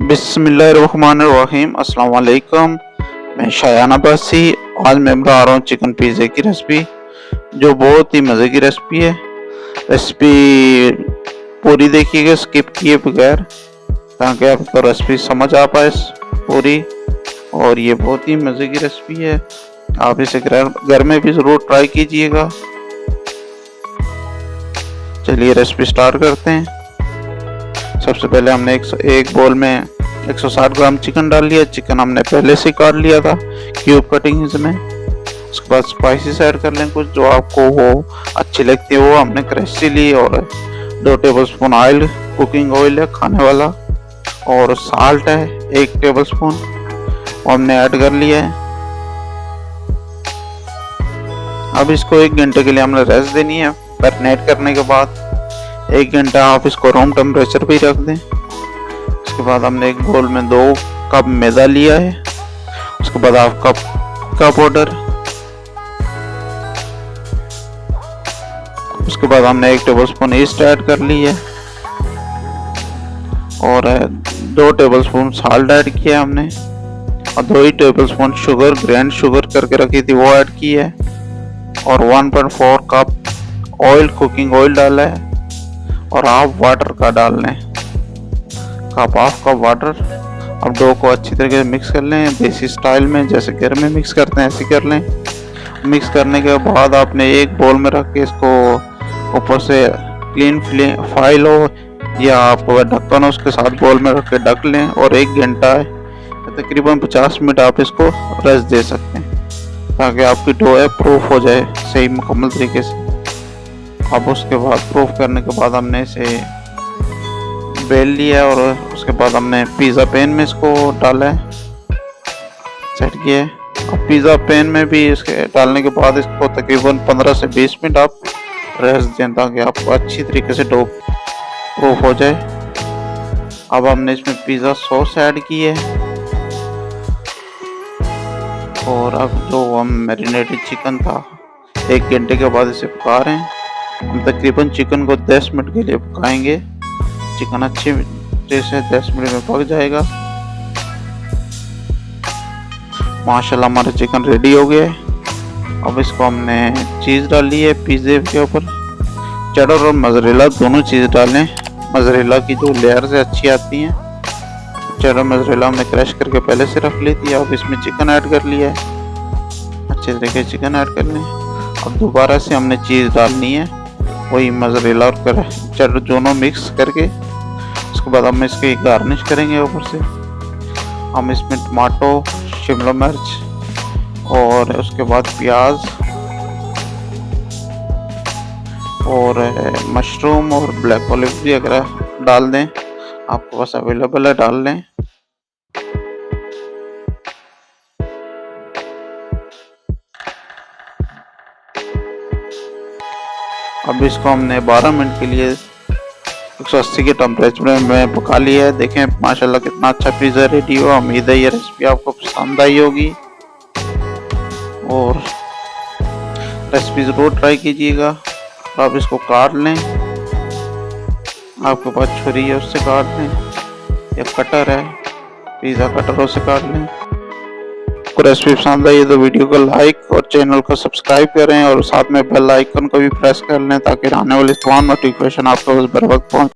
बिस्मिल्लाहिर्रहमानिर्रहीम। अस्सलाम वालेकुम। मैं शायान अब्बासी। आज मैं बना रहा हूँ चिकन पिज़्ज़े की रेसिपी, जो बहुत ही मज़े की रेसिपी है। रेसिपी पूरी देखिएगा, स्किप किए बगैर, ताकि आपको रेसिपी समझ आ पाए पूरी। और ये बहुत ही मज़े की रेसिपी है, आप इसे घर में भी ज़रूर ट्राई कीजिएगा। चलिए रेसिपी स्टार्ट करते हैं। सबसे पहले हमने एक बोल में 160 ग्राम चिकन डाल लिया। चिकन हमने पहले से काट लिया था क्यूब कटिंग में। उसके बाद स्पाइसेस ऐड कर लें कुछ जो आपको वो अच्छी लगती है। वो हमने क्रश चिली और 2 टेबलस्पून ऑयल, कुकिंग ऑयल है खाने वाला, और साल्ट है 1 टेबलस्पून, हमने ऐड कर लिया है। अब इसको 1 घंटे के लिए हमने रेस्ट देनी है। मैरिनेट करने के बाद 1 घंटा आप इसको रूम टेम्परेचर पे ही रख दें। उसके बाद हमने एक बोल में 2 कप मैदा लिया है। उसके बाद हाफ कप का पाउडर, उसके बाद हमने 1 टेबलस्पून ईस्ट ऐड कर ली है, और 2 टेबलस्पून साल्ट ऐड किया है हमने, और 2 टेबलस्पून शुगर, ग्राइंड शुगर करके रखी थी, वो ऐड की है, और 1.4 कप ऑयल, कुकिंग ऑयल डाला है, और हाफ वाटर का डाल लें, हाफ कप वाटर। अब डो को अच्छी तरीके से मिक्स कर लें, देसी स्टाइल में, जैसे घर में मिक्स करते हैं ऐसे कर लें। मिक्स करने के बाद आपने एक बोल में रख के इसको ऊपर से क्लीन फाइल हो या आपको ढक्कन हो उसके साथ बोल में रख के ढक लें, और 1 घंटा तकरीबन 50 मिनट आप इसको रेस्ट दे सकते हैं, ताकि आपकी डो है प्रूफ हो जाए सही मुकम्मल तरीके से। अब उसके बाद प्रूफ करने के बाद हमने इसे बेल लिया, और उसके बाद हमने पिज़्ज़ा पैन में इसको डाला है, सेट किया है। अब पिज़्ज़ा पैन में भी इसके डालने के बाद इसको तकरीबन 15 से 20 मिनट आप रेस्ट दें, ताकि आपको अच्छी तरीके से डो प्रूफ हो जाए। अब हमने इसमें पिज़्ज़ा सॉस ऐड की है, और अब जो हम मैरिनेटेड चिकन था 1 घंटे के बाद इसे पका रहे हैं। हम तकरीबन चिकन को 10 मिनट के लिए पकाएंगे। चिकन अच्छी तरह से 10 मिनट में पक जाएगा। माशाल्लाह हमारा चिकन रेडी हो गया है। अब इसको हमने चीज़ डाली है पिज़्ज़े के ऊपर, चेडर और मोज़रेला दोनों चीज़ डालें। मोज़रेला की जो लेयर से अच्छी आती हैं, चेडर मोज़रेला हमने क्रश करके पहले से रख ली थी। अब इसमें चिकन ऐड कर लिया है, अच्छे तरीके से चिकन ऐड कर लें। अब दोबारा से हमने चीज़ डालनी है, वही मोज़रेला और चेडर दोनों मिक्स करके। उसके बाद हम इसकी गार्निश करेंगे ऊपर से। हम इसमें टमाटो, शिमला मिर्च, और उसके बाद प्याज, और मशरूम और ब्लैक ऑलिव भी अगर डाल दें, आपके पास अवेलेबल है डाल लें। अब इसको हमने 12 मिनट के लिए 180 के टेम्परेचर में पका लिया है। देखें माशाल्लाह कितना अच्छा पिज़्ज़ा रेडी हुआ। उम्मीद है ये रेसिपी आपको पसंद आई होगी, और रेसिपी ज़रूर ट्राई कीजिएगा। आप इसको काट लें, आपके पास छुरी है उससे काट लें, या कटर है पिज़्ज़ा कटर, उससे काट लें। आपको रेसिपी पसंद आई तो वीडियो को लाइक और चैनल को सब्सक्राइब करें, और साथ में बेल आइकन को भी प्रेस कर लें, ताकि आने वाली तमाम नोटिफिकेशन आपको बर वक्त पहुँचे।